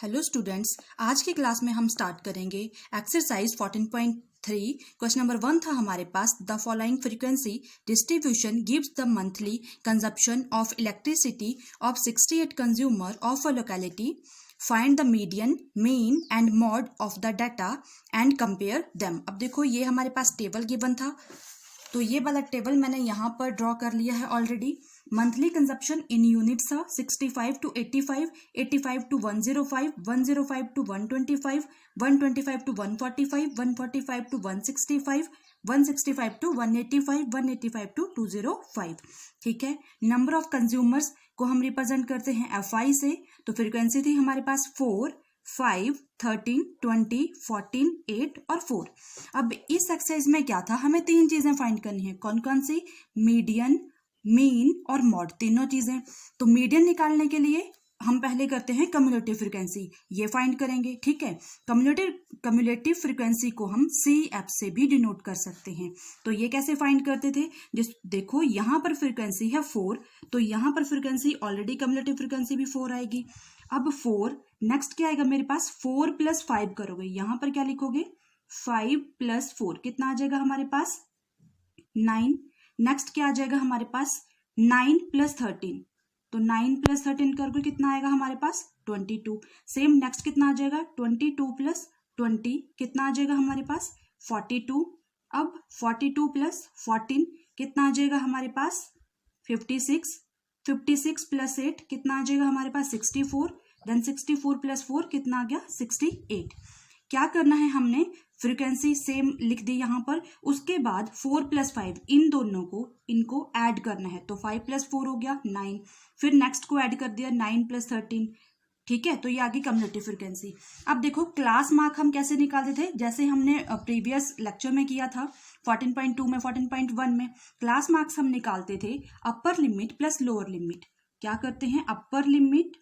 Hello students, आज की class में हम स्टार्ट करेंगे एक्सरसाइज 14.3। क्वेश्चन नंबर 1 था हमारे पास। The following frequency distribution gives the monthly consumption of electricity of 68 consumer of a locality. Find the median, mean and mode of the data and compare them. अब देखो, ये हमारे पास table given था, तो ये वाला टेबल मैंने यहाँ पर ड्रॉ कर लिया है ऑलरेडी। मंथली कंजप्शन इन यूनिट्स था 65 to 85, 85 to 105, 105 to 125, 125 to 145, 145 to 165, 165 to 185, 185 to 205। ठीक है। नंबर ऑफ कंज्यूमर्स को हम रिप्रेजेंट करते हैं एफआई से। तो फ्रीक्वेंसी थी हमारे पास 4, 5, 13, 20, 14, 8 और 4। अब इस एक्सरसाइज में क्या था, हमें तीन चीजें फाइंड करनी है। कौन कौन सी? मीडियन, मीन और मॉड, तीनों चीजें। तो मीडियन निकालने के लिए हम पहले करते हैं कम्युलेटिव फ्रीक्वेंसी, ये फाइंड करेंगे। ठीक है। कम्युलेटिव फ्रीक्वेंसी को हम CF से भी डिनोट कर सकते हैं। तो ये कैसे फाइंड करते थे? देखो, यहाँ पर फ्रीक्वेंसी है 4, तो यहाँ पर फ्रीक्वेंसी ऑलरेडी कम्युलेटिव फ्रीक्वेंसी भी 4 आएगी। अब 4 नेक्स्ट क्या आएगा मेरे पास? 4 + 5 करोगे, यहाँ पर क्या लिखोगे? 5 + 4 कितना आ जाएगा हमारे पास? 9। नेक्स्ट क्या आ जाएगा हमारे पास? 9 + 13, तो 9 + 13 करोगे कितना आएगा हमारे पास? 22। सेम नेक्स्ट कितना आ जाएगा? 22 + 20 कितना आ जाएगा हमारे पास? 42। अब 42 + 14 कितना आ जाएगा हमारे पास? 56। 56 + 8 कितना आ जाएगा हमारे पास? 64। देन 64 + 4 कितना आ गया? 68। क्या करना है हमने? फ्रीक्वेंसी सेम लिख दी यहाँ पर। उसके बाद 4 + 5 इन दोनों को इनको ऐड करना है, तो 5 + 4 हो गया 9। फिर नेक्स्ट को ऐड कर दिया 9 + 13। ठीक है। तो ये आ गई कम्युलेटिव फ्रीक्वेंसी। अब देखो, क्लास मार्क हम कैसे निकालते थे, जैसे हमने प्रीवियस लेक्चर में किया था 14.2 में, 14.1 में। क्लास मार्क्स हम निकालते थे upper limit plus lower limit. क्या करते हैं? Upper limit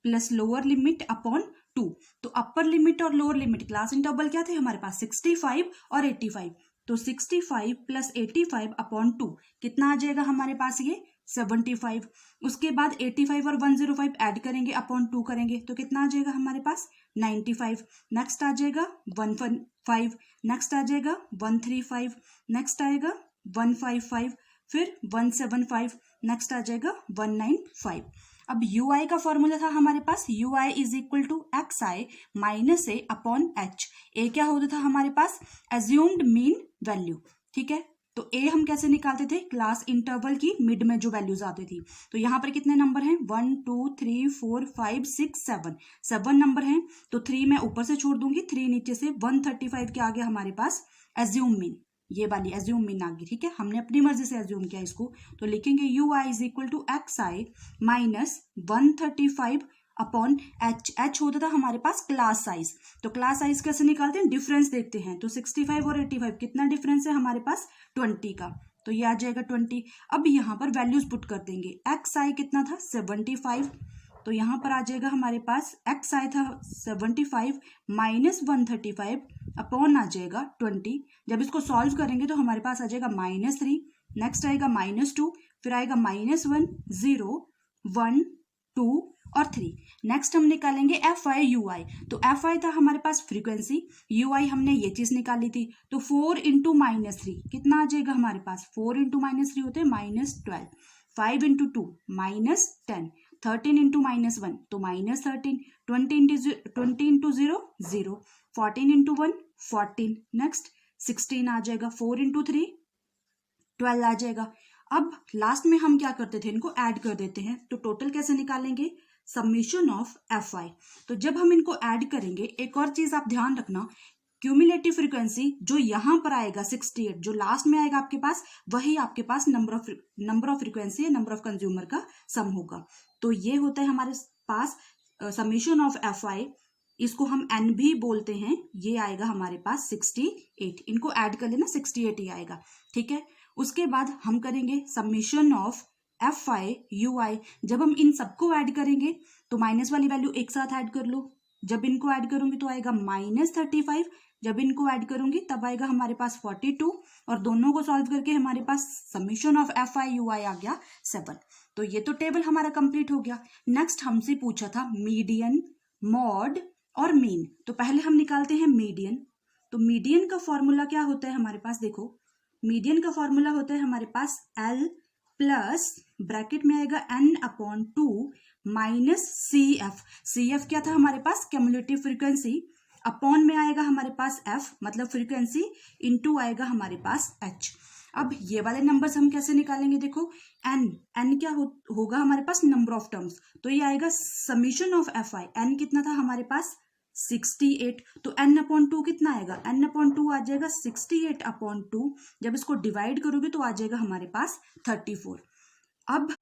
plus lower limit upon 2। तो अपर लिमिट और लोअर लिमिट क्लास इंटरवल क्या थे हमारे पास? 65 और 85। तो 65 + 85 अपॉन 2 कितना आ जाएगा हमारे पास? ये 75। उसके बाद 85 और 105 ऐड करेंगे, अपॉन 2 करेंगे, तो कितना आ जाएगा हमारे पास? 95। नेक्स्ट आ जाएगा 115, नेक्स्ट आ जाएगा 135, नेक्स्ट आएगा 155, फिर 175, नेक्स्ट आ जाएगा 195। अब UI का फॉर्मूला था हमारे पास, UI = XI - A upon H। ए क्या होता था हमारे पास? Assumed mean value. ठीक है। तो ए हम कैसे निकालते थे? क्लास इंटरवल की मिड में जो वैल्यूज आती थी। तो यहाँ पर कितने नंबर हैं? 1 2 3 4 5 6 7, 7 नंबर हैं। तो 3 मैं ऊपर से छोड़ दूंगी, 3 नीचे से। 135 के आगे हमारे पास एज्यूम मीन, ये वाली एज्यूम मीन आ गई। ठीक है। हमने अपनी मर्जी से एज्यूम किया इसको, तो लिखेंगे UI = XI - 135 upon H। H होता था हमारे पास क्लास साइज। तो क्लास साइज कैसे निकालते हैं? डिफरेंस देखते हैं। तो 65 और 85 कितना डिफरेंस है हमारे पास? 20 का। तो ये आ जाएगा 20। अब यहाँ पर वैल्यूज पुट कर देंगे। XI कितना था? 75। तो यहाँ पर आ जाएगा हमारे पास XI था 75 - 135 अपॉन आ जाएगा 20। जब इसको सॉल्व करेंगे तो हमारे पास आ जाएगा -3, नेक्स्ट आएगा -2, फिर आएगा -1, 0, 1, 2 और 3। नेक्स्ट हम निकालेंगे FI UI। तो FI था हमारे पास फ्रीक्वेंसी, UI हमने ये चीज निकाली थी। तो 4 × -3 कितना आ जाएगा हमारे पास? 4 × -3 होते हैं -12, 5 × 2 -10, 13 × -1 तो -13, 20 × 0 0, 14 × 1 14, नेक्स्ट 16 आ जाएगा, 4 × 3 12 आ जाएगा। अब लास्ट में हम क्या करते थे? इनको ऐड कर देते हैं। तो टोटल कैसे निकालेंगे? Summation of FI। तो जब हम इनको ऐड करेंगे, एक और चीज आप ध्यान रखना, क्यूमुलेटिव फ्रीक्वेंसी जो यहाँ पर आएगा 68, जो लास्ट में आएगा आपके पास, वही आपके पास नंबर ऑफ फ्रीक्वेंसी या नंबर ऑफ कंज्यूमर का सम होगा। तो ये होता है हमारे पास समेशन ऑफ FI। इसको हम N भी बोलते हैं। ये आएगा हमारे पास 68। इनको ऐड कर लेना, 68 ही आएगा। ठीक है। उसके बाद हम करेंगे समेशन ऑफ FI UI। जब हम इन सबको ऐड करेंगे तो माइनस वाली वैल्यू एक साथ ऐड कर लो। जब इनको ऐड करूंगी तो आएगा -35। जब इनको ऐड करूंगी तब आएगा हमारे पास 42, और दोनों को सॉल्व करके हमारे पास समेशन ऑफ FI UI आ गया 7। तो ये तो टेबल हमारा कंप्लीट हो गया। नेक्स्ट हमसे पूछा था मीडियन, मॉड और मीन। तो पहले हम निकालते हैं मीडियन। तो मीडियन का फॉर्मूला क्या होता है हमारे पास, देखो मीडियन का फॉर्मूला होता है हमारे पास L प्लस ब्रैकेट में आएगा n/2 माइनस CF क्या था हमारे पास, क्यूमुलेटिव फ्रीक्वेंसी, अपॉन में आएगा हमारे पास F मतलब फ्रीक्वेंसी, इनटू आएगा हमारे पास H। अब ये वाले नंबर्स हम कैसे निकालेंगे, देखो n क्या होगा हमारे पास, नंबर ऑफ टर्म्स, तो ये आएगा समीशन ऑफ Fi। n कितना था हमारे पास 68, तो n/2 कितना आएगा, n/2 आ जाएगा 68/2। जब इसको डिवाइड करोगे तो आ जाएगा हमारे पास 34। अब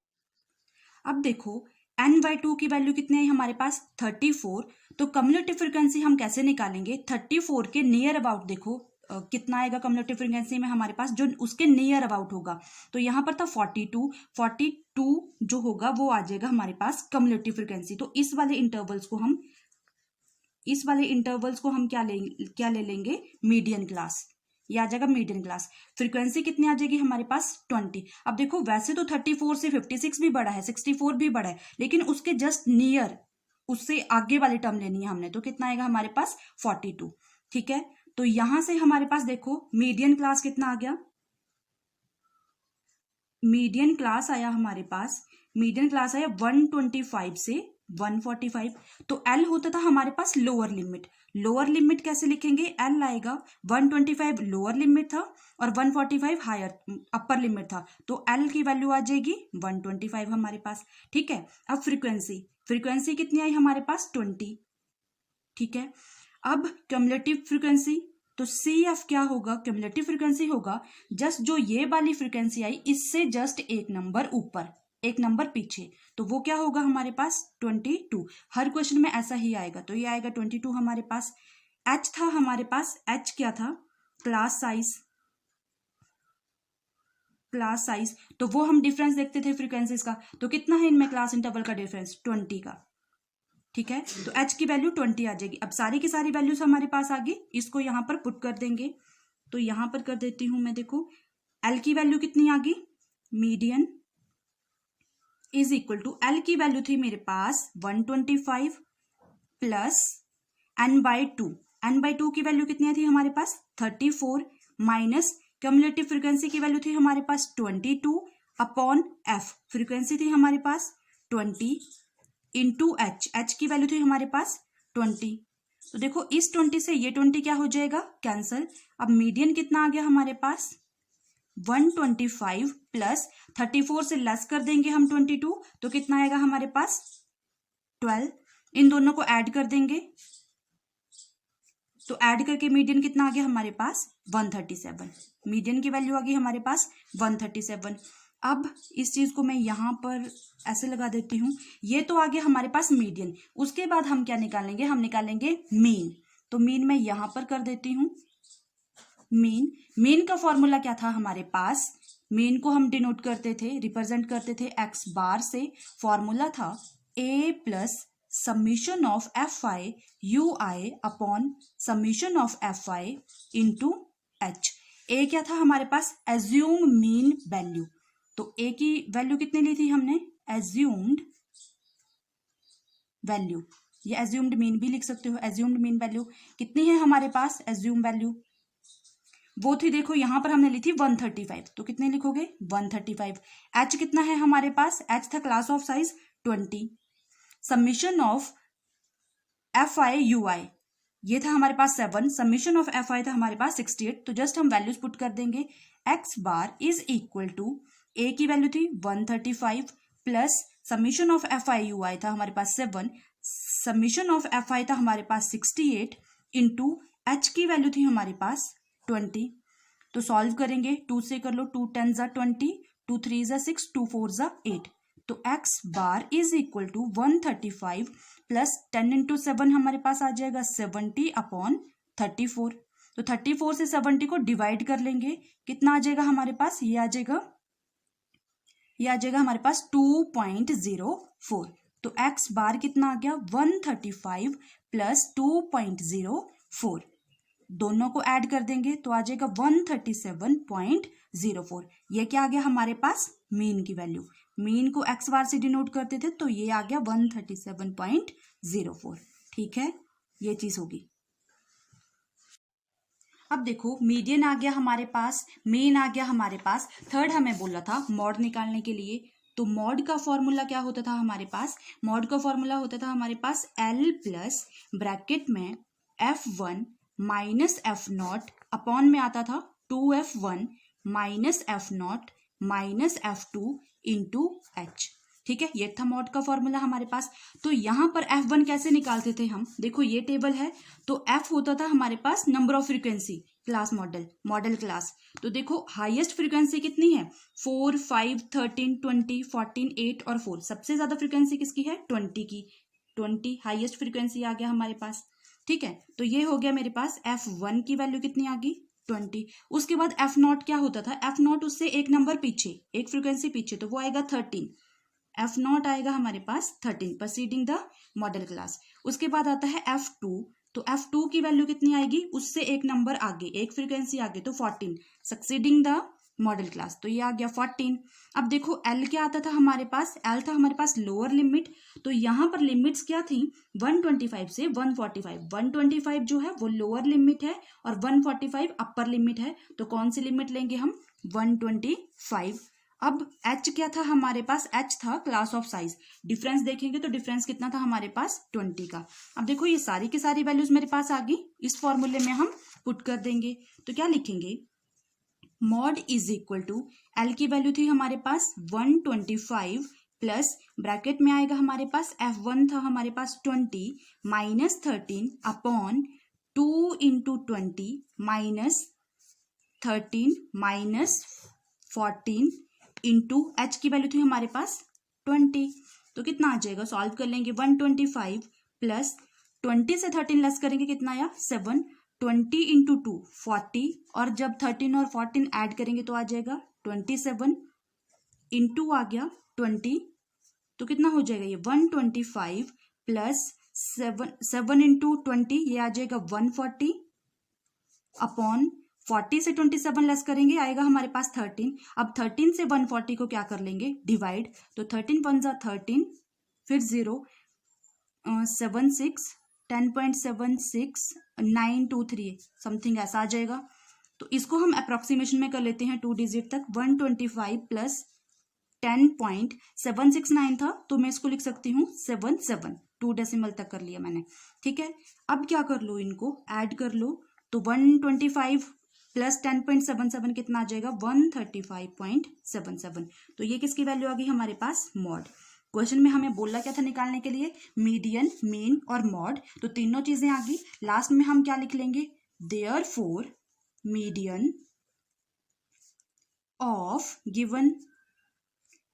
देखो n/2 की वैल्यू कितनी है हमारे पास 34। तो कम्युलेटिव फ्रीक्वेंसी हम कैसे निकालेंगे, 34 के नियर अबाउट देखो कितना आएगा कम्युलेटिव फ्रीक्वेंसी में हमारे पास, जो उसके नियर अबाउट होगा। तो यहाँ पर था 42 जो होगा वो आ जाएगा हमारे पास कम्युलेटिव फ्रीक्वेंसी। तो इस वाले इंटरवल्स को हम क्या ले लेंगे, मीडियन क्लास। ये आ जाएगा मीडियन क्लास। फ्रीक्वेंसी कितनी आ जाएगी हमारे पास 20। अब देखो वैसे तो 34 से 56 भी बड़ा है, 64 भी बड़ा है, लेकिन उसके जस्ट नियर, उससे आगे वाली टर्म लेनी है हमने, तो कितना आएगा हमारे पास 42। ठीक है, तो यहां से हमारे पास देखो मीडियन क्लास कितना आ गया, मीडियन क्लास आया हमारे पास, मीडियन क्लास आया 125 से 145। तो L होता था हमारे पास लोअर लिमिट। लोअर लिमिट कैसे लिखेंगे, L आएगा 125 लोअर लिमिट था और 145 हायर अपर लिमिट था, तो L की वैल्यू आ जाएगी 125 हमारे पास। ठीक है, अब फ्रीक्वेंसी कितनी आई हमारे पास 20। ठीक है, अब क्यूमुलेटिव फ्रीक्वेंसी, तो CF क्या होगा, क्यूमुलेटिव फ्रीक्वेंसी होगा जस्ट जो ये वाली फ्रीक्वेंसी आई इससे जस्ट एक नंबर ऊपर एक नंबर पीछे, तो वो क्या होगा हमारे पास 22। हर क्वेश्चन में ऐसा ही आएगा, तो ये आएगा 22 हमारे पास। H था हमारे पास, H क्या था, क्लास साइज, तो वो हम डिफरेंस देखते थे फ्रीक्वेंसीज का, तो कितना है इनमें क्लास इंटरवल का डिफरेंस 20 का। ठीक है, तो H की वैल्यू 20 आ जाएगी। अब सारी की सारी वैल्यूज हमारे पास आ गई, इसको यहां पर पुट कर देंगे, तो यहां पर कर देती हूं मैं, देखो L की वैल्यू कितनी आ गई, median is equal to, L की वैल्यू थी मेरे पास 125 प्लस n/2 की वैल्यू कितनी थी हमारे पास 34 माइनस क्यूमुलेटिव फ्रीक्वेंसी की वैल्यू थी हमारे पास 22 अपॉन F, फ्रीक्वेंसी थी हमारे पास 20 इंटू H की वैल्यू थी हमारे पास 20। तो देखो इस 20 से ये 20 क्या हो जाएगा, कैंसल। अब मीडियन कितना आ गया हमारे पास 125 प्लस 34 से लेस कर देंगे हम 22, तो कितना आएगा हमारे पास 12। इन दोनों को ऐड कर देंगे, तो ऐड करके मीडियन कितना आ गया हमारे पास 137। मीडियन की वैल्यू आ गई हमारे पास 137। अब इस चीज को मैं यहां पर ऐसे लगा देती हूं, ये तो आ गया हमारे पास मीडियन। उसके बाद हम क्या निकालेंगे, हम निकालेंगे मीन। तो मीन मैं यहां पर कर देती हूं, मीन का फॉर्मूला क्या था हमारे पास, मीन को हम डिनोट करते थे, रिप्रेजेंट करते थे x बार से। फॉर्मूला था a plus summation of Fi ui upon summation of Fi into H। ए क्या था हमारे पास, एज्यूम मीन वैल्यू, तो ए की वैल्यू कितनी ली थी हमने, एज्यूम्ड वैल्यू, ये एज्यूम्ड मीन भी लिख सकते हो। एज्यूम्ड मीन वैल्यू कितनी है हमारे पास, एज्यूम वैल्यू वो थी, देखो यहां पर हमने ली थी 135, तो कितने लिखोगे 135। H कितना है हमारे पास, H था class of size 20, summation of Fi ui ये था हमारे पास 7, समीशन ऑफ Fi था हमारे पास 68। तो जस्ट हम वैल्यूज पुट कर देंगे, x bar is equal to, a की वैल्यू थी 135 plus summation of Fi ui था हमारे पास 7, समीशन ऑफ Fi था हमारे पास 68 इंटू H की वैल्यू थी हमारे पास 20। तो सॉल्व करेंगे, 2 से कर लो, 2 10 जा 20, 2 3 जा 6, 2 4 जा 8। तो x bar is equal to 135 plus 10 into 7 हमारे पास आ जाएगा 70 अपॉन 34। तो 34 से 70 को डिवाइड कर लेंगे, कितना आ जाएगा हमारे पास, ये आ जाएगा हमारे पास 2.04। तो x बार कितना आ गया 135 प्लस 2.04, दोनों को ऐड कर देंगे तो आ जाएगा 137.04। ये क्या आ गया हमारे पास, मीन की वैल्यू। मीन को x बार से डिनोट करते थे, तो ये आ गया 137.04। ठीक है, ये चीज होगी। अब देखो मीडियन आ गया हमारे पास, मेन आ गया हमारे पास, थर्ड हमें बोला था मॉड निकालने के लिए। तो मॉड का फॉर्मूला क्या होता था हमारे पास, मॉड का फॉर्मूला होता था हमारे पास L प्लस ब्रैकेट में F1 माइनस F0 अपॉन में आता था 2F1 minus F0 minus F2 into H। ठीक है, ये था मॉड का फॉर्मूला हमारे पास। तो यहां पर F1 कैसे निकालते थे हम, देखो ये टेबल है, तो F होता था हमारे पास number of frequency class modal class. तो देखो हाईएस्ट फ्रीक्वेंसी कितनी है, 4, 5, 13, 20, 14, 8 और 4। सबसे ज्यादा फ्रीक्वेंसी किसकी है, 20 की। 20 हाईएस्ट फ्रीक्वेंसी आ गया हमारे पास। ठीक है, तो ये हो गया मेरे पास F1 की वैल्यू कितनी आ गई, 20। उसके बाद F0 क्या होता था, F0 उससे एक नंबर पीछे, एक फ्रीक्वेंसी पीछे, तो वो आएगा 13। F0 आएगा हमारे पास 13 प्रीसीडिंग द मॉडल क्लास। उसके बाद आता है F2, तो F2 की वैल्यू कितनी आएगी, उससे एक नंबर आगे, एक फ्रीक्वेंसी आगे, तो 14 सक्सीडिंग द मॉडल क्लास, तो ये आ गया 14। अब देखो L क्या आता था हमारे पास, L था हमारे पास लोअर लिमिट। तो यहाँ पर लिमिट्स क्या थी, 125 से 145। 125 जो है वो लोअर लिमिट है और 145 अपर लिमिट है। तो कौन सी लिमिट लेंगे हम, 125। अब H क्या था हमारे पास, H था क्लास ऑफ साइज। डिफरेंस देखेंगे तो डिफरेंस कितना था हमारे पास, 20 का। अब देखो ये सारी की सारी वैल्यूज मेरे पास आ गई, इस फॉर्मूले में हम पुट कर देंगे। तो क्या लिखेंगे, mod is equal to L की वैल्यू थी हमारे पास 125 प्लस ब्रैकेट में आएगा हमारे पास F1 था हमारे पास 20 minus 13 upon 2 into 20 minus 13 minus 14 into H की वैल्यू थी हमारे पास 20। तो कितना आ जाएगा, सॉल्व कर लेंगे, 125 प्लस 20 से 13 लेस करेंगे, कितना आया 7। 20 इंटू 2 40, और जब 13 और 14 ऐड करेंगे तो आ जाएगा 27 इंटू आ गया 20। तो कितना हो जाएगा ये 125 प्लस 7 इंटू 20, ये आ जाएगा 140 अपॉन 40 से 27 लेस करेंगे, आएगा हमारे पास 13। अब 13 से 140 को क्या कर लेंगे, डिवाइड। तो 13 वन जा 13, फिर 0, 76, 10.76, 923 समथिंग ऐसा आ जाएगा। तो इसको हम अप्रोक्सीमेशन में कर लेते हैं 2 डिजिट तक। 125 प्लस 10.769 था, तो मैं इसको लिख सकती हूँ 77, 2 डेसिमल तक कर लिया मैंने। ठीक है, अब क्या कर लो, इनको ऐड कर लो। तो 125 प्लस 10.77 कितना आ जाएगा, 135.77। तो ये किसकी वैल्यू आ गई हमारे पास, मॉड। क्वेश्चन में हमें बोला क्या था निकालने के लिए, मीडियन, मीन और मॉड। तो तीनों चीजें आ गई। लास्ट में हम क्या लिख लेंगे, therefore median of given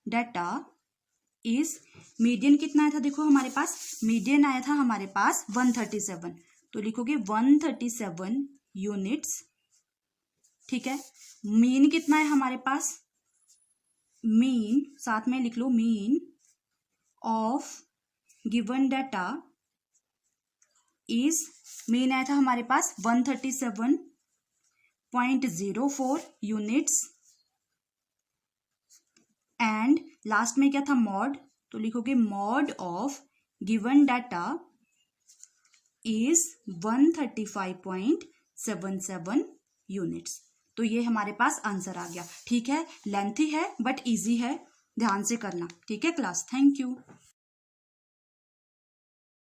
data is, median कितना आया था देखो हमारे पास, मीडियन आया था हमारे पास 137। तो लिखोगे 137 यूनिट्स। ठीक है, मीन कितना है हमारे पास, मीन साथ में लिख लो, mean of given data is, mean आया था हमारे पास 137.04 यूनिट्स। एंड लास्ट में क्या था, मॉड। तो लिखोगे mod of given data is 135.77 units. तो ये हमारे पास आंसर आ गया। ठीक है, लेंथी है बट इजी है, ध्यान से करना। ठीक है क्लास, थैंक यू।